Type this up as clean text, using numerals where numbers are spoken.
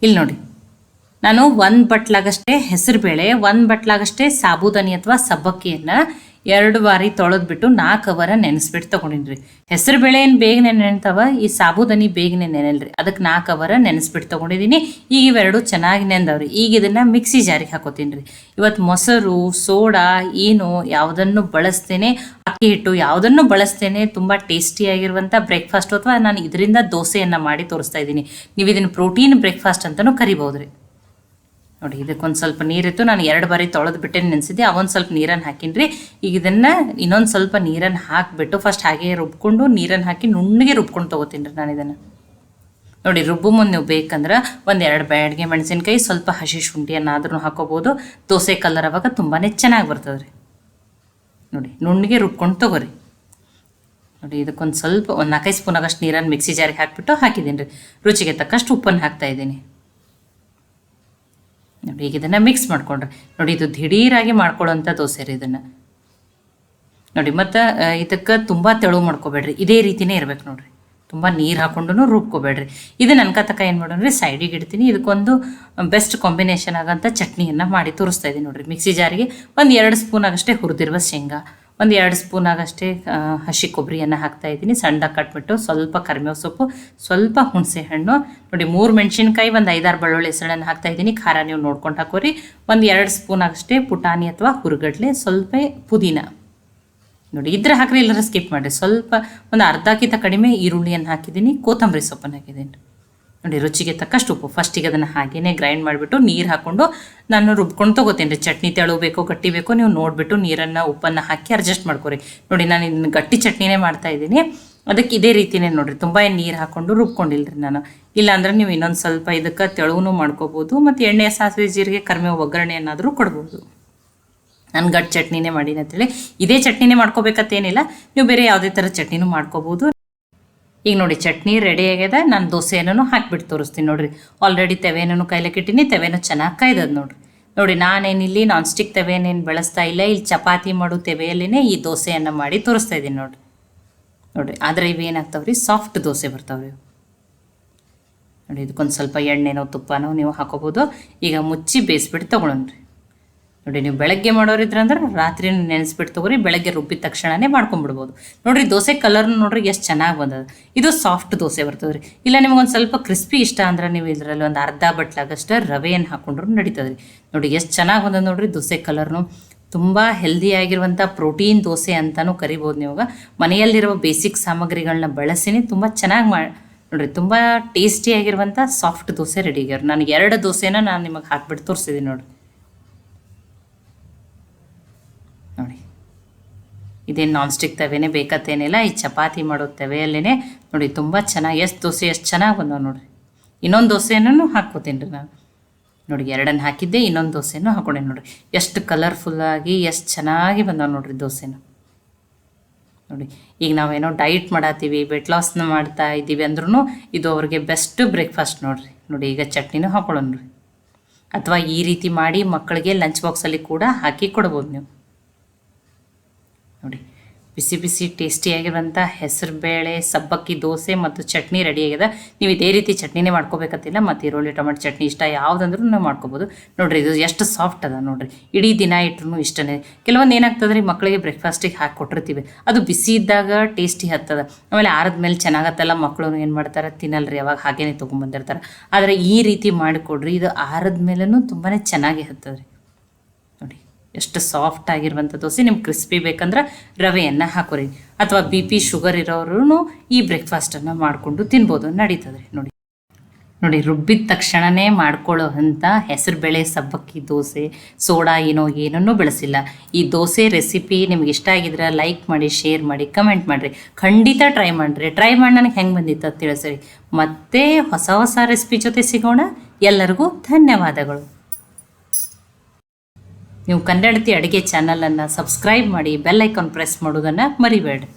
ಇಲ್ಲಿ ನೋಡಿ, ನಾನು 1 ಬಟ್ಲಾಗಷ್ಟೇ ಹೆಸರುಬೇಳೆ, 1 ಬಟ್ಲಾಗಷ್ಟೇ ಸಾಬೂದಾನಿ ಅಥವಾ ಸಬ್ಬಕ್ಕಿಯನ್ನು 2 ಬಾರಿ ತೊಳೆದ್ಬಿಟ್ಟು 4 ಅವರ ನೆನೆಸ್ಬಿಟ್ಟು ತೊಗೊಂಡಿನ್ರಿ. ಹೆಸರುಬೇಳೆ ಏನು ಬೇಗನೆ ನೆನೆತಾವ, ಈ ಸಾಬೂದಾನಿ ಬೇಗನೆ ನೆನೆಲ್ರಿ, ಅದಕ್ಕೆ 4 ಅವರ ನೆನೆಸ್ಬಿಟ್ಟು ತೊಗೊಂಡಿದ್ದೀನಿ. ಈಗ ಇವೆರಡು ಚೆನ್ನಾಗಿ ನೆಂದವ್ರಿ. ಈಗ ಇದನ್ನು ಮಿಕ್ಸಿ ಜಾರಿಗೆ ಹಾಕೋತೀನಿ ರೀ. ಇವತ್ತು ಮೊಸರು, ಸೋಡಾ ಏನು ಯಾವುದನ್ನು ಬಳಸ್ತೇನೆ, ಅಕ್ಕಿ ಹಿಟ್ಟು ಯಾವುದನ್ನು ಬಳಸ್ತೇನೆ, ತುಂಬ ಟೇಸ್ಟಿಯಾಗಿರುವಂಥ ಬ್ರೇಕ್ಫಾಸ್ಟು ಅಥವಾ ನಾನು ಇದರಿಂದ ದೋಸೆಯನ್ನು ಮಾಡಿ ತೋರಿಸ್ತಾ ಇದ್ದೀನಿ. ನೀವು ಇದನ್ನು ಪ್ರೋಟೀನ್ ಬ್ರೇಕ್ಫಾಸ್ಟ್ ಅಂತಲೂ ಕರಿಬೋದು ರೀ. ನೋಡಿ, ಇದಕ್ಕೊಂದು ಸ್ವಲ್ಪ ನೀರಿತ್ತು, ನಾನು 2 ಬಾರಿ ತೊಳೆದು ಬಿಟ್ಟೆ ನೆನೆಸಿದ್ದೆ. ಅವೊಂದು ಸ್ವಲ್ಪ ನೀರನ್ನು ಹಾಕಿನ್ರಿ. ಈಗ ಇದನ್ನು ಇನ್ನೊಂದು ಸ್ವಲ್ಪ ನೀರನ್ನು ಹಾಕಿಬಿಟ್ಟು ಫಸ್ಟ್ ಹಾಗೆ ರುಬ್ಕೊಂಡು ನೀರನ್ನು ಹಾಕಿ ನುಣ್ಣಗೆ ರುಬ್ಕೊಂಡು ತೊಗೋತೀನಿ ರೀ ನಾನು ಇದನ್ನು. ನೋಡಿ, ರುಬ್ಬು ಮುಂದೆ ನೀವು ಬೇಕಂದ್ರೆ 1-2 ಬ್ಯಾಡ್ಗೆ ಮೆಣಸಿನ್ಕಾಯಿ, ಸ್ವಲ್ಪ ಹಸಿ ಶುಂಠಿಯನ್ನಾದ್ರೂ ಹಾಕೋಬೋದು. ದೋಸೆ ಕಲರ್ ಅವಾಗ ತುಂಬಾ ಚೆನ್ನಾಗಿ ಬರ್ತದೆ ರೀ. ನೋಡಿ, ನುಣ್ಣಗೆ ರುಬ್ಕೊಂಡು ತೊಗೋರಿ. ನೋಡಿ, ಇದಕ್ಕೊಂದು ಸ್ವಲ್ಪ 4-5 ಸ್ಪೂನ್ ಆಗಷ್ಟು ನೀರನ್ನು ಮಿಕ್ಸಿ ಜಾರಿಗೆ ಹಾಕಿಬಿಟ್ಟು ಹಾಕಿದ್ದೀನಿ ರೀ. ರುಚಿಗೆ ತಕ್ಕಷ್ಟು ಉಪ್ಪನ್ನು ಹಾಕ್ತಾಯಿದ್ದೀನಿ. ನೋಡಿ, ಈಗ ಇದನ್ನು ಮಿಕ್ಸ್ ಮಾಡ್ಕೊಂಡ್ರಿ. ನೋಡಿ, ಇದು ದಿಢೀರಾಗಿ ಮಾಡ್ಕೊಳ್ಳೋಂಥ ದೋಸೆ ರೀ ಇದನ್ನು. ನೋಡಿ, ಮತ್ತು ಇದಕ್ಕೆ ತುಂಬ ತೆಳು ಮಾಡ್ಕೋಬೇಡ್ರಿ, ಇದೇ ರೀತಿಯೇ ಇರ್ಬೇಕು ನೋಡಿರಿ. ತುಂಬ ನೀರು ಹಾಕ್ಕೊಂಡು ರುಬ್ಕೋಬೇಡ್ರಿ. ಇದು ಅನ್ಕತಕ್ಕ ಏನು ಮಾಡೋಣ್ರಿ, ಸೈಡಿಗೆ ಇಡ್ತೀನಿ. ಇದಕ್ಕೊಂದು ಬೆಸ್ಟ್ ಕಾಂಬಿನೇಷನ್ ಆಗೋಂಥ ಚಟ್ನಿಯನ್ನು ಮಾಡಿ ತೋರಿಸ್ತಾ ಇದ್ದೀನಿ ನೋಡಿರಿ. ಮಿಕ್ಸಿ ಜಾರಿಗೆ 1-2 ಸ್ಪೂನ್ ಆಗಷ್ಟೇ ಹುರಿದಿರುವ ಶೇಂಗಾ, 1-2 ಸ್ಪೂನ್ ಆಗಷ್ಟೇ ಹಸಿ ಕೊಬ್ಬರಿಯನ್ನು ಹಾಕ್ತಾಯಿದ್ದೀನಿ. ಸಣ್ಣದಾಗಿ ಕಟ್ಬಿಟ್ಟು ಸ್ವಲ್ಪ ಕರಿಬೇವು ಸೊಪ್ಪು, ಸ್ವಲ್ಪ ಹುಣಸೆ ಹಣ್ಣು, ನೋಡಿ 3 ಮೆಣಸಿನ್ಕಾಯಿ, 1-5-6 ಬೆಳ್ಳುಳ್ಳಿ ಹೆಸಳನ್ನು ಹಾಕ್ತಾಯಿದ್ದೀನಿ. ಖಾರ ನೀವು ನೋಡ್ಕೊಂಡು ಹಾಕೋರಿ. 1-2 ಸ್ಪೂನ್ ಆಗಷ್ಟೇ ಪುಟಾಣಿ ಅಥವಾ ಹುರುಗಡ್ಲೆ, ಸ್ವಲ್ಪ ಪುದೀನ. ನೋಡಿ, ಇದ್ರೆ ಹಾಕ್ರಿ, ಇಲ್ಲರ ಸ್ಕಿಪ್ ಮಾಡಿರಿ. ಸ್ವಲ್ಪ ಒಂದು ಅರ್ಧಕ್ಕಿಂತ ಕಡಿಮೆ ಈರುಳ್ಳಿಯನ್ನು ಹಾಕಿದ್ದೀನಿ, ಕೊತ್ತಂಬರಿ ಸೊಪ್ಪನ್ನು ಹಾಕಿದ್ದೀನಿ. ನೋಡಿ, ರುಚಿಗೆ ತಕ್ಕಷ್ಟು ಉಪ್ಪು. ಫಸ್ಟಿಗೆ ಅದನ್ನು ಹಾಗೇ ಗ್ರೈಂಡ್ ಮಾಡಿಬಿಟ್ಟು ನೀರು ಹಾಕ್ಕೊಂಡು ನಾನು ರುಬ್ಕೊಂಡು ತೊಗೋತೀನಿ ರೀ. ಚಟ್ನಿ ತೆಳು ಬೇಕೋ ಗಟ್ಟಿ ಬೇಕೋ ನೀವು ನೋಡಿಬಿಟ್ಟು ನೀರನ್ನು ಉಪ್ಪನ್ನು ಹಾಕಿ ಅಡ್ಜಸ್ಟ್ ಮಾಡ್ಕೊರಿ. ನೋಡಿ, ನಾನು ಇದನ್ನ ಗಟ್ಟಿ ಚಟ್ನಿನೇ ಮಾಡ್ತಾಯಿದ್ದೀನಿ. ಅದಕ್ಕೆ ಇದೇ ರೀತಿಯೇ ನೋಡಿರಿ, ತುಂಬ ನೀರು ಹಾಕ್ಕೊಂಡು ರುಬ್ಕೊಂಡಿಲ್ರಿ ನಾನು. ಇಲ್ಲಾಂದ್ರೆ ನೀವು ಇನ್ನೊಂದು ಸ್ವಲ್ಪ ಇದಕ್ಕೆ ತೆಳುವೂ ಮಾಡ್ಕೋಬೋದು. ಮತ್ತು ಎಣ್ಣೆ, ಸಾಸಿವೆ, ಜೀರಿಗೆ, ಕರಿಬೇವು ಒಗ್ಗರಣೆಯನ್ನಾದರೂ ಕೊಡ್ಬೋದು. ನಾನು ಗಟ್ಟಿ ಚಟ್ನಿನೇ ಮಾಡೀನಿ ಅಂತೇಳಿ ಇದೇ ಚಟ್ನಿನೇ ಮಾಡ್ಕೋಬೇಕಂತೇನಿಲ್ಲ, ನೀವು ಬೇರೆ ಯಾವುದೇ ಥರ ಚಟ್ನಿನೂ ಮಾಡ್ಕೋಬೋದು. ಈಗ ನೋಡಿ, ಚಟ್ನಿ ರೆಡಿ ಆಗ್ಯದ. ನಾನು ದೋಸೆಯನ್ನು ಹಾಕಿಬಿಟ್ಟು ತೋರಿಸ್ತೀನಿ ನೋಡಿರಿ. ಆಲ್ರೆಡಿ ತೆವೆನೂ ಕಾಯ್ಲಿಕ್ಕಿಟ್ಟಿನಿ, ತೆವೆನೂ ಚೆನ್ನಾಗಿ ಕಾಯ್ದದ ನೋಡಿರಿ. ನೋಡಿ, ನಾನೇನಿಲ್ಲಿ ನಾನ್ ಸ್ಟಿಕ್ ತೆವೆನೇನು ಬಳಸ್ತಾ ಇಲ್ಲ, ಇಲ್ಲಿ ಚಪಾತಿ ಮಾಡೋ ತೆವೆಯಲ್ಲೇ ಈ ದೋಸೆಯನ್ನು ಮಾಡಿ ತೋರಿಸ್ತಾ ಇದ್ದೀನಿ ನೋಡಿರಿ. ನೋಡಿರಿ, ಆದರೆ ಇವೇನಾಗ್ತಾವ್ರಿ, ಸಾಫ್ಟ್ ದೋಸೆ ಬರ್ತಾವ್ರಿ. ನೋಡಿ, ಇದಕ್ಕೊಂದು ಸ್ವಲ್ಪ ಎಣ್ಣೆನೋ ತುಪ್ಪನೋ ನೀವು ಹಾಕೋಬೋದು. ಈಗ ಮುಚ್ಚಿ ಬೇಯಿಸ್ಬಿಟ್ಟು ತೊಗೊಳೋಣ್ರಿ. ನೋಡಿ, ನೀವು ಬೆಳಗ್ಗೆ ಮಾಡೋರಿದ್ರಂದ್ರೆ ರಾತ್ರಿ ನೆನೆಸ್ಬಿಟ್ಟು ತೊಗೊರಿ, ಬೆಳಗ್ಗೆ ರುಬ್ಬಿದ ತಕ್ಷಣವೇ ಮಾಡ್ಕೊಂಬಿಡ್ಬೋದು. ನೋಡಿರಿ, ದೋಸೆ ಕಲರ್ನು ನೋಡ್ರಿ ಎಷ್ಟು ಚೆನ್ನಾಗಿ ಬಂದದ. ಇದು ಸಾಫ್ಟ್ ದೋಸೆ ಬರ್ತದೆ ರೀ. ಇಲ್ಲ ನಿಮಗೊಂದು ಸ್ವಲ್ಪ ಕ್ರಿಸ್ಪಿ ಇಷ್ಟ ಅಂದ್ರೆ ನೀವು ಇದರಲ್ಲಿ ಒಂದು ಅರ್ಧ ಬಟ್ಲಾಗಷ್ಟು ರವೆಯನ್ನು ಹಾಕೊಂಡ್ರು ನಡೀತದೆ ರೀ. ನೋಡಿ, ಎಷ್ಟು ಚೆನ್ನಾಗಿ ಬಂದದ ನೋಡಿರಿ ದೋಸೆ ಕಲರ್ನು. ತುಂಬ ಹೆಲ್ದಿಯಾಗಿರುವಂಥ ಪ್ರೋಟೀನ್ ದೋಸೆ ಅಂತಲೂ ಕರಿಬೋದು. ನೀವು ಮನೆಯಲ್ಲಿರುವ ಬೇಸಿಕ್ ಸಾಮಗ್ರಿಗಳನ್ನ ಬಳಸಿನೇ ತುಂಬ ಚೆನ್ನಾಗಿ ನೋಡಿರಿ, ತುಂಬ ಟೇಸ್ಟಿಯಾಗಿರುವಂಥ ಸಾಫ್ಟ್ ದೋಸೆ ರೆಡಿ ಆಗ್ಯಾರ. ನಾನು 2 ದೋಸೆನ ನಾನು ನಿಮಗೆ ಹಾಕ್ಬಿಟ್ಟು ತೋರಿಸಿದ್ದೀನಿ ನೋಡಿ. ನೋಡಿ, ಇದೇನು ನಾನ್ ಸ್ಟಿಕ್ ತವೆನೇ ಬೇಕತ್ತೇನಿಲ್ಲ, ಈ ಚಪಾತಿ ಮಾಡೋ ತವೆಯಲ್ಲೇ ನೋಡಿ ತುಂಬ ಚೆನ್ನಾಗಿ ಎಷ್ಟು ದೋಸೆ ಎಷ್ಟು ಚೆನ್ನಾಗಿ ಬಂದವ ನೋಡಿರಿ. ಇನ್ನೊಂದು ದೋಸೆನೂ ಹಾಕ್ಕೋತೀನಿ ರೀ ನಾನು. ನೋಡಿ, 2 ಹಾಕಿದ್ದೆ, ಇನ್ನೊಂದು ದೋಸೆನೂ ಹಾಕೊಂಡೆ ನೋಡಿರಿ. ಎಷ್ಟು ಕಲರ್ಫುಲ್ಲಾಗಿ ಎಷ್ಟು ಚೆನ್ನಾಗಿ ಬಂದವ ನೋಡಿರಿ ದೋಸೆನ. ನೋಡಿ, ಈಗ ನಾವೇನೋ ಡೈಟ್ ಮಾಡತ್ತೀವಿ, ವೆಯ್ಟ್ ಲಾಸ್ನ ಮಾಡ್ತಾ ಇದ್ದೀವಿ ಅಂದ್ರೂ ಇದು ಅವ್ರಿಗೆ ಬೆಸ್ಟ್ ಬ್ರೇಕ್ಫಾಸ್ಟ್ ನೋಡಿರಿ. ನೋಡಿ, ಈಗ ಚಟ್ನಿನೂ ಹಾಕೊಳ್ಳೋಣ ರೀ. ಅಥವಾ ಈ ರೀತಿ ಮಾಡಿ ಮಕ್ಕಳಿಗೆ ಲಂಚ್ ಬಾಕ್ಸಲ್ಲಿ ಕೂಡ ಹಾಕಿ ಕೊಡ್ಬೋದು ನೀವು. ನೋಡಿ, ಬಿಸಿ ಬಿಸಿ ಟೇಸ್ಟಿಯಾಗಿರುವಂಥ ಹೆಸರುಬೇಳೆ ಸಬ್ಬಕ್ಕಿ ದೋಸೆ ಮತ್ತು ಚಟ್ನಿ ರೆಡಿಯಾಗಿದೆ. ನೀವು ಇದೇ ರೀತಿ ಚಟ್ನಿನೇ ಮಾಡ್ಕೋಬೇಕಂತಿಲ್ಲ. ಮತ್ತು ಈರುಳ್ಳಿ ಟೊಮೆಟೊ ಚಟ್ನಿ ಇಷ್ಟ ಯಾವುದಂದ್ರೂ ನಾವು ಮಾಡ್ಕೋಬೋದು. ನೋಡಿರಿ, ಇದು ಎಷ್ಟು ಸಾಫ್ಟ್ ಅದ ನೋಡಿರಿ. ಇಡೀ ದಿನ ಇಟ್ಟರು ಇಷ್ಟನೇ. ಕೆಲವೊಂದು ಏನಾಗ್ತದೆ ರೀ, ಮಕ್ಕಳಿಗೆ ಬ್ರೇಕ್ಫಾಸ್ಟಿಗೆ ಹಾಕಿ ಕೊಟ್ಟಿರ್ತೀವಿ, ಅದು ಬಿಸಿ ಇದ್ದಾಗ ಟೇಸ್ಟಿ ಹತ್ತದ. ಆಮೇಲೆ ಆರದ್ಮೇಲೆ ಚೆನ್ನಾಗತ್ತಲ್ಲ, ಮಕ್ಕಳು ಏನು ಮಾಡ್ತಾರೆ, ತಿನ್ನಲ್ರಿ, ಅವಾಗ ಹಾಗೇನೆ ತೊಗೊಂಬಂದಿರ್ತಾರೆ. ಆದರೆ ಈ ರೀತಿ ಮಾಡಿಕೊಡ್ರಿ, ಇದು ಆರದ್ಮೇಲೂ ತುಂಬಾ ಚೆನ್ನಾಗಿ ಹತ್ತದ ರೀ. ನೋಡಿ, ಎಷ್ಟು ಸಾಫ್ಟ್ ಆಗಿರುವಂಥ ದೋಸೆ. ನಿಮ್ಗೆ ಕ್ರಿಸ್ಪಿ ಬೇಕಂದ್ರೆ ರವೆಯನ್ನು ಹಾಕೋರಿ. ಅಥವಾ BP ಶುಗರ್ ಇರೋರು ಈ ಬ್ರೇಕ್ಫಾಸ್ಟನ್ನು ಮಾಡಿಕೊಂಡು ತಿನ್ಬೋದು, ನಡೀತದೆ ರೀ. ನೋಡಿ, ನೋಡಿ ರುಬ್ಬಿದ ತಕ್ಷಣವೇ ಮಾಡ್ಕೊಳ್ಳೋ ಅಂಥ ಹೆಸರುಬೇಳೆ ಸಬ್ಬಕ್ಕಿ ದೋಸೆ, ಸೋಡಾ ಏನನ್ನೂ ಬೆಳೆಸಿಲ್ಲ. ಈ ದೋಸೆ ರೆಸಿಪಿ ನಿಮ್ಗೆ ಇಷ್ಟ ಆಗಿದ್ರೆ ಲೈಕ್ ಮಾಡಿ, ಶೇರ್ ಮಾಡಿ, ಕಮೆಂಟ್ ಮಾಡಿರಿ. ಖಂಡಿತ ಟ್ರೈ ಮಾಡಿರಿ. ಟ್ರೈ ಮಾಡಿ ನನಗೆ ಹೆಂಗೆ ಬಂದಿತ್ತು ಅಂತ ತಿಳಿಸ್ರಿ. ಮತ್ತೆ ಹೊಸ ರೆಸಿಪಿ ಜೊತೆ ಸಿಗೋಣ. ಎಲ್ಲರಿಗೂ ಧನ್ಯವಾದಗಳು. ನೀವು ಕನ್ನಡತಿ ಅಡುಗೆ ಚಾನಲನ್ನು ಸಬ್ಸ್ಕ್ರೈಬ್ ಮಾಡಿ, ಬೆಲ್ ಐಕಾನ್ ಪ್ರೆಸ್ ಮಾಡೋದನ್ನು ಮರಿಬೇಡಿ.